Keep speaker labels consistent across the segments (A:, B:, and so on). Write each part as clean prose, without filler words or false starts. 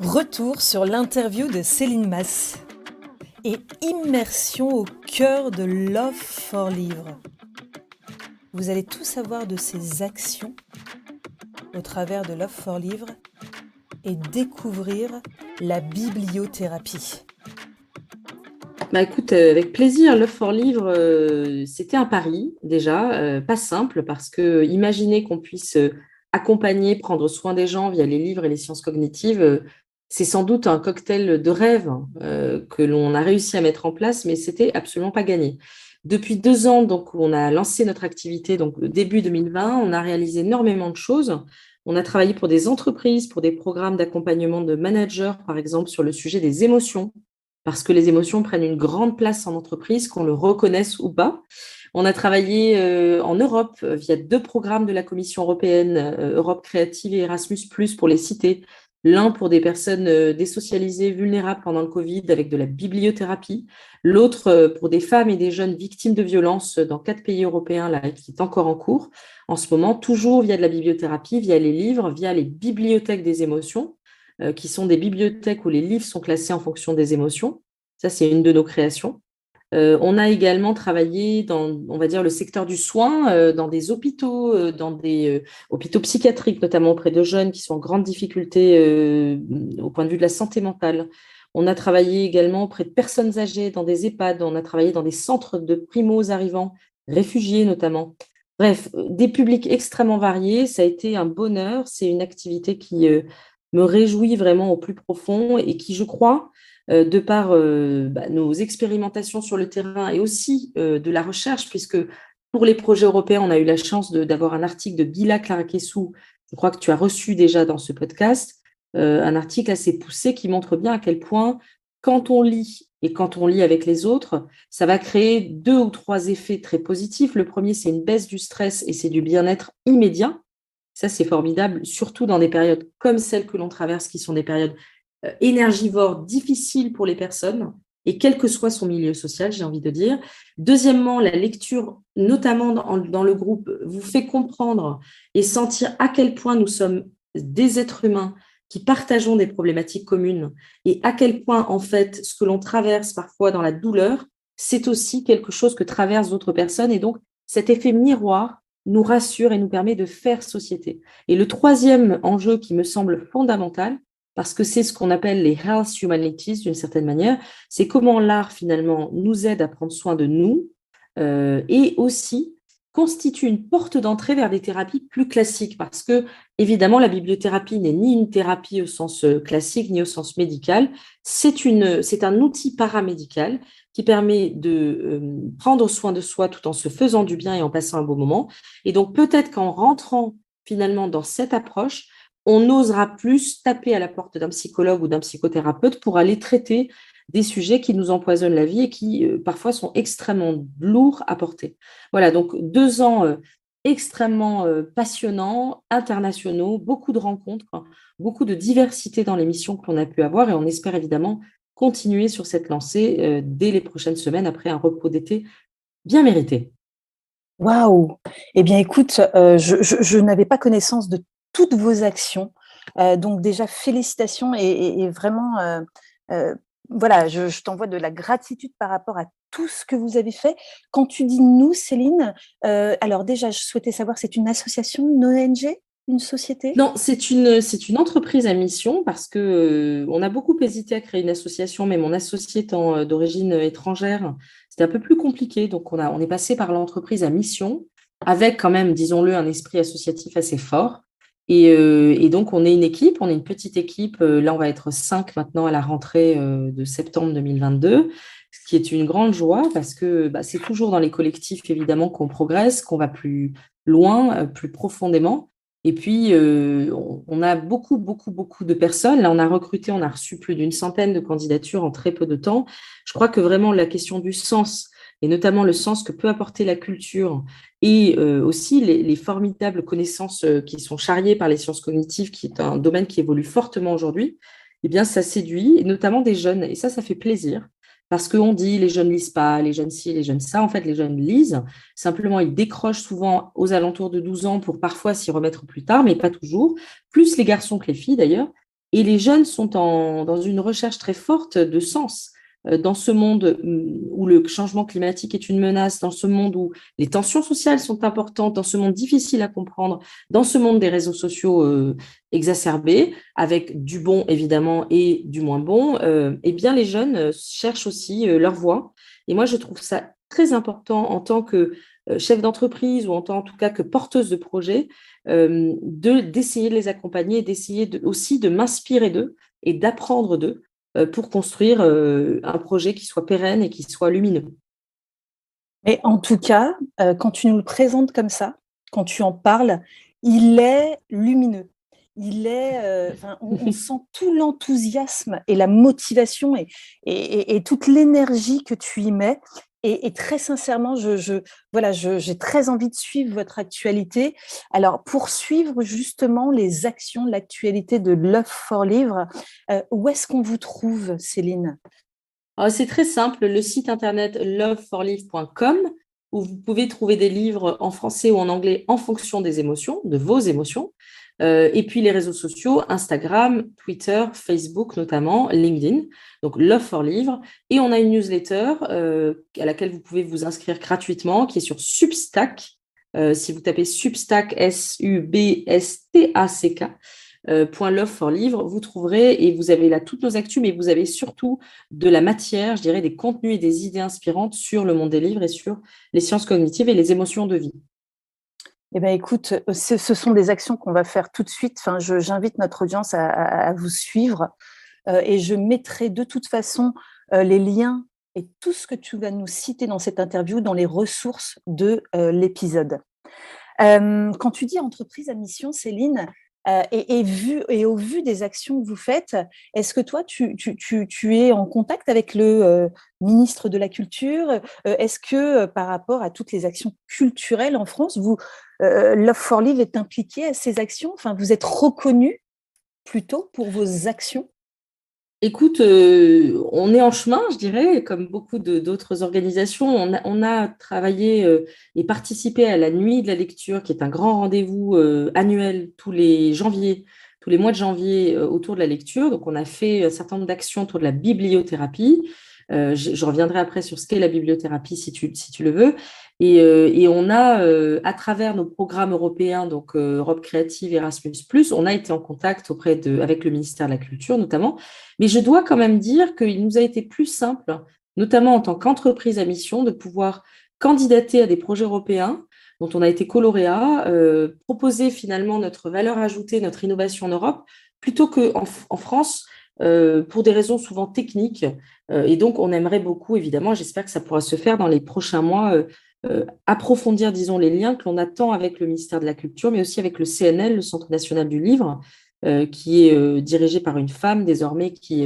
A: Retour sur l'interview de Céline Masse et immersion au cœur de Love for Livre. Vous allez tout savoir de ses actions au travers de Love for Livre et découvrir la bibliothérapie.
B: Écoute, avec plaisir, Love for Livre, c'était un pari déjà, pas simple parce que imaginer qu'on puisse accompagner, prendre soin des gens via les livres et les sciences cognitives, c'est sans doute un cocktail de rêve que l'on a réussi à mettre en place, mais c'était absolument pas gagné. Depuis 2 ans, donc, on a lancé notre activité, donc début 2020, on a réalisé énormément de choses. On a travaillé pour des entreprises, pour des programmes d'accompagnement de managers, par exemple, sur le sujet des émotions parce que les émotions prennent une grande place en entreprise, qu'on le reconnaisse ou pas. On a travaillé en Europe via 2 programmes de la Commission européenne, Europe créative et Erasmus+, pour les citer. L'un pour des personnes désocialisées, vulnérables pendant le Covid avec de la bibliothérapie. L'autre pour des femmes et des jeunes victimes de violences dans 4 pays européens, là, qui est encore en cours. En ce moment, toujours via de la bibliothérapie, via les livres, via les bibliothèques des émotions qui sont des bibliothèques où les livres sont classés en fonction des émotions. Ça, c'est une de nos créations. On a également travaillé dans, on va dire, le secteur du soin, dans des hôpitaux, dans des hôpitaux psychiatriques, notamment auprès de jeunes qui sont en grande difficulté au point de vue de la santé mentale. On a travaillé également auprès de personnes âgées dans des EHPAD. On a travaillé dans des centres de primos arrivants, réfugiés notamment. Bref, des publics extrêmement variés. Ça a été un bonheur. C'est une activité qui me réjouit vraiment au plus profond et qui, je crois, de par nos expérimentations sur le terrain et aussi de la recherche, puisque pour les projets européens, on a eu la chance d'avoir un article de Gila Claraquesou, je crois que tu as reçu déjà dans ce podcast, un article assez poussé qui montre bien à quel point, quand on lit et quand on lit avec les autres, ça va créer 2 ou 3 effets très positifs. Le premier, c'est une baisse du stress et c'est du bien-être immédiat. Ça, c'est formidable, surtout dans des périodes comme celles que l'on traverse, qui sont des périodes énergivores, difficiles pour les personnes, et quel que soit son milieu social, j'ai envie de dire. Deuxièmement, la lecture, notamment dans le groupe, vous fait comprendre et sentir à quel point nous sommes des êtres humains qui partageons des problématiques communes et à quel point, en fait, ce que l'on traverse parfois dans la douleur, c'est aussi quelque chose que traversent d'autres personnes. Et donc, cet effet miroir nous rassure et nous permet de faire société. Et le troisième enjeu qui me semble fondamental, parce que c'est ce qu'on appelle les health humanities d'une certaine manière, c'est comment l'art finalement nous aide à prendre soin de nous et aussi constitue une porte d'entrée vers des thérapies plus classiques, parce que évidemment la bibliothérapie n'est ni une thérapie au sens classique ni au sens médical, c'est un outil paramédical qui permet de prendre soin de soi tout en se faisant du bien et en passant un beau moment. Et donc peut-être qu'en rentrant finalement dans cette approche, on osera plus taper à la porte d'un psychologue ou d'un psychothérapeute pour aller traiter des sujets qui nous empoisonnent la vie et qui parfois sont extrêmement lourds à porter. Voilà, donc 2 ans extrêmement passionnants, internationaux, beaucoup de rencontres, hein, beaucoup de diversité dans les missions que l'on a pu avoir et on espère évidemment continuer sur cette lancée dès les prochaines semaines après un repos d'été bien mérité.
A: Waouh! Eh bien écoute, je n'avais pas connaissance de toutes vos actions. Donc déjà félicitations et vraiment, heu, voilà, je t'envoie de la gratitude par rapport à tout ce que vous avez fait. Quand tu dis «nous», Céline, alors déjà je souhaitais savoir, c'est une association, une ONG, une société?
B: Non, c'est une entreprise à mission parce que on a beaucoup hésité à créer une association, mais mon associé étant d'origine étrangère, c'était un peu plus compliqué. Donc on est passé par l'entreprise à mission avec quand même, disons-le, un esprit associatif assez fort. Et donc on est une équipe, on est une petite équipe. Là, on va être 5 maintenant à la rentrée de septembre 2022, ce qui est une grande joie parce que c'est toujours dans les collectifs évidemment qu'on progresse, qu'on va plus loin, plus profondément. Et puis, on a beaucoup, beaucoup, beaucoup de personnes. Là, on a recruté, on a reçu plus d'une centaine de candidatures en très peu de temps. Je crois que vraiment la question du sens, et notamment le sens que peut apporter la culture, et aussi les formidables connaissances qui sont charriées par les sciences cognitives, qui est un domaine qui évolue fortement aujourd'hui, eh bien, ça séduit, et notamment des jeunes. Et ça fait plaisir. Parce qu'on dit les jeunes lisent pas, les jeunes ci, les jeunes ça. En fait, les jeunes lisent. Simplement, ils décrochent souvent aux alentours de 12 ans pour parfois s'y remettre plus tard, mais pas toujours. Plus les garçons que les filles d'ailleurs. Et les jeunes sont dans une recherche très forte de sens. Dans ce monde où le changement climatique est une menace, dans ce monde où les tensions sociales sont importantes, dans ce monde difficile à comprendre, dans ce monde des réseaux sociaux exacerbés, avec du bon évidemment et du moins bon, eh bien les jeunes cherchent aussi leur voie. Et moi, je trouve ça très important en tant que chef d'entreprise ou en tout cas que porteuse de projet, d'essayer de les accompagner, d'essayer aussi de m'inspirer d'eux et d'apprendre d'eux pour construire un projet qui soit pérenne et qui soit lumineux.
A: Mais en tout cas, quand tu nous le présentes comme ça, quand tu en parles, il est lumineux. Il est, enfin, on sent tout l'enthousiasme et la motivation et toute l'énergie que tu y mets et très sincèrement, voilà, j'ai très envie de suivre votre actualité. Alors pour suivre justement les actions, l'actualité de Love for Livre, où est-ce qu'on vous trouve, Céline?
B: Alors, c'est très simple, le site internet loveforlive.com où vous pouvez trouver des livres en français ou en anglais en fonction des émotions, de vos émotions. Et puis les réseaux sociaux, Instagram, Twitter, Facebook notamment, LinkedIn, donc Love for Livre. Et on a une newsletter à laquelle vous pouvez vous inscrire gratuitement, qui est sur Substack. Si vous tapez Substack, Substack, Love for Livre, vous trouverez, et vous avez là toutes nos actus, mais vous avez surtout de la matière, je dirais des contenus et des idées inspirantes sur le monde des livres et sur les sciences cognitives et les émotions de vie.
A: Eh ben, écoute, ce sont des actions qu'on va faire tout de suite. Enfin, j'invite notre audience à vous suivre, et je mettrai de toute façon, les liens et tout ce que tu vas nous citer dans cette interview dans les ressources de, l'épisode. Quand tu dis entreprise à mission, Céline, et au vu des actions que vous faites, est-ce que toi, tu es en contact avec le ministre de la Culture? Est-ce que par rapport à toutes les actions culturelles en France, Love for Live est impliqué à ces actions? Enfin, vous êtes reconnu plutôt pour vos actions?
B: Écoute, on est en chemin, je dirais, comme beaucoup d'autres organisations. On a travaillé et participé à la Nuit de la lecture, qui est un grand rendez-vous annuel tous les mois de janvier autour de la lecture. Donc, on a fait un certain nombre d'actions autour de la bibliothérapie. Je reviendrai après sur ce qu'est la bibliothérapie si tu le veux. Et on a, à travers nos programmes européens, donc Europe Créative, Erasmus+, on a été en contact avec le ministère de la Culture notamment. Mais je dois quand même dire qu'il nous a été plus simple, notamment en tant qu'entreprise à mission, de pouvoir candidater à des projets européens dont on a été coloréat, proposer finalement notre valeur ajoutée, notre innovation en Europe, plutôt qu'en France, pour des raisons souvent techniques. Et donc, on aimerait beaucoup, évidemment, j'espère que ça pourra se faire dans les prochains mois, approfondir, disons, les liens que l'on attend avec le ministère de la Culture, mais aussi avec le CNL, le Centre national du livre, qui est dirigé par une femme désormais qui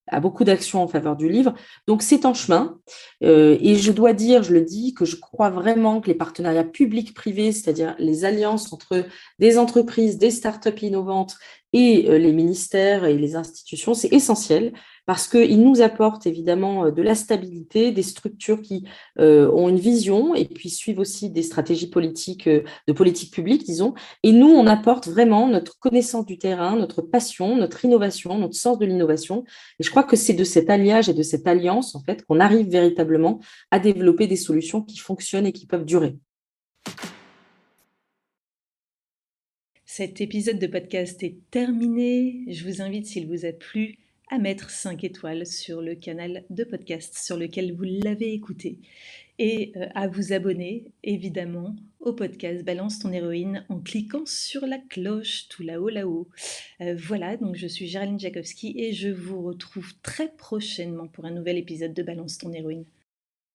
B: a beaucoup d'actions en faveur du livre. Donc, c'est en chemin. Et je dois dire, je le dis, que je crois vraiment que les partenariats publics-privés, c'est-à-dire les alliances entre des entreprises, des startups innovantes et les ministères et les institutions, c'est essentiel parce qu'ils nous apportent évidemment de la stabilité, des structures qui ont une vision et puis suivent aussi des stratégies politiques, de politique publique, disons. Et nous, on apporte vraiment notre connaissance du terrain, notre passion, notre innovation, notre sens de l'innovation. Et je crois que c'est de cet alliage et de cette alliance, en fait, qu'on arrive véritablement à développer des solutions qui fonctionnent et qui peuvent durer.
A: Cet épisode de podcast est terminé. Je vous invite, s'il vous a plu, à mettre 5 étoiles sur le canal de podcast sur lequel vous l'avez écouté et à vous abonner, évidemment, au podcast Balance ton héroïne en cliquant sur la cloche tout là-haut, là-haut. Voilà, donc je suis Géraldine Jakowski et je vous retrouve très prochainement pour un nouvel épisode de Balance ton héroïne.